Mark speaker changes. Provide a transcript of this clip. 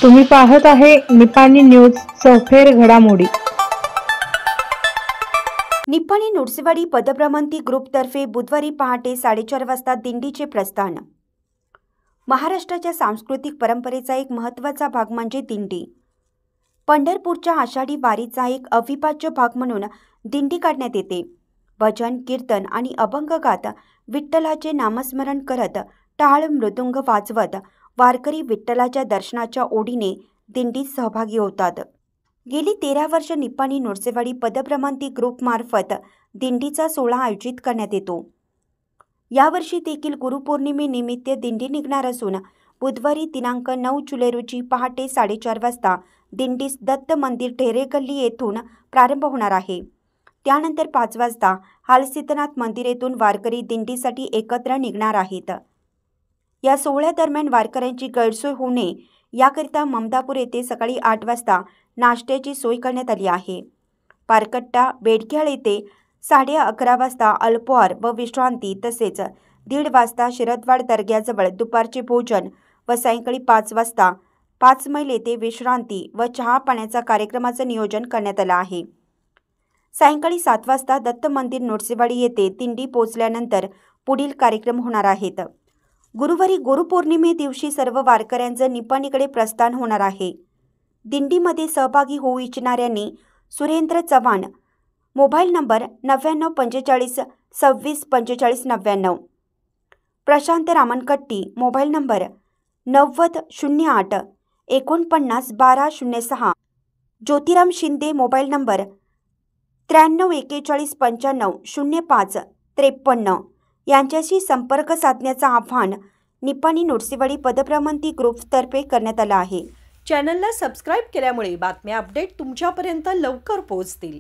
Speaker 1: तुम्ही पाहत आहे निपाणी न्यूज सफेर घडामोडी।
Speaker 2: निपाणी नृसिंहवाडी पदभ्रमंती ग्रुपतर्फे बुधवारी पहाटे 4:30 वाजता दिंडीचे प्रस्थान। महाराष्ट्राच्या सांस्कृतिक परंपरेचा एक महत्त्वाचा भाग म्हणजे दिंडी। पंढरपूरच्या आषाढी वारीचा एक अविभाज्य भाग म्हणून दिंडी काढण्यात येते। भजन, कीर्तन आणि अभंग गात विठ्ठलाचे नामस्मरण करत टाळ मृदुंग वाजवत वारकरी विठ्ठलाच्या दर्शनाच्या ओढीने दिंडीत सहभागी होतात। गेली 13 वर्ष निपाणी नृसिंहवाडी पदभ्रमंती ग्रुपमार्फत दिंडीचा सोहळा आयोजित करण्यात येतो। यावर्षी देखील गुरुपौर्णिमेनिमित्त दिंडी निघणार असून बुधवारी दिनांक 9 जुलै रोजी पहाटे 4:30 वाजता दिंडीस दत्त मंदिर ढेरे गल्ली येथून प्रारंभ होणार आहे। त्यानंतर 5 वाजता हालसिद्धनाथ मंदिर येथून वारकरी दिंडीसाठी एकत्र निघणार आहेत। या सोहळ्यादरम्यान वारकऱ्यांची गैरसोय होऊ नये याकरिता ममदापूर येथे सकाळी 8 वाजता नाश्त्याची सोय करण्यात आली आहे। पारकट्टा बेडघ्याळ येथे 11:30 वाजता अल्पोहार व विश्रांती तसेच 1:30 वाजता शिरदवाड दर्ग्याजवळ दुपारचे भोजन व सायंकाळी 5 वाजता 5 मैल येथे विश्रांती व चहा पाण्याचा कार्यक्रमाचं नियोजन करण्यात आलं आहे। सायंकाळी 7 वाजता दत्त मंदिर नृसिंहवाडी येथे दिंडी पोहोचल्यानंतर पुढील कार्यक्रम होणार आहेत। गुरुवारी गुरुपौर्णिमे दिवशी सर्व वारकऱ्यांचं निपाणीकडे प्रस्थान होणार आहे। दिंडीमध्ये सहभागी होऊ इच्छिणाऱ्यांनी Surendra Chavan mobile number 9945 26 45 99, Prashant Ramankatti mobile number 9008 49 12 06, Jyotiram Shinde mobile number 93 41 95 05 53 यांच्याशी संपर्क साधण्याचं आवाहन निपाणी नृसिंहवाडी पदभ्रमंती ग्रुपतर्फे करण्यात आलं आहे।
Speaker 3: चॅनलला सबस्क्राइब केल्यामुळे बातम्या अपडेट तुमच्यापर्यंत लवकर पोहोचतील।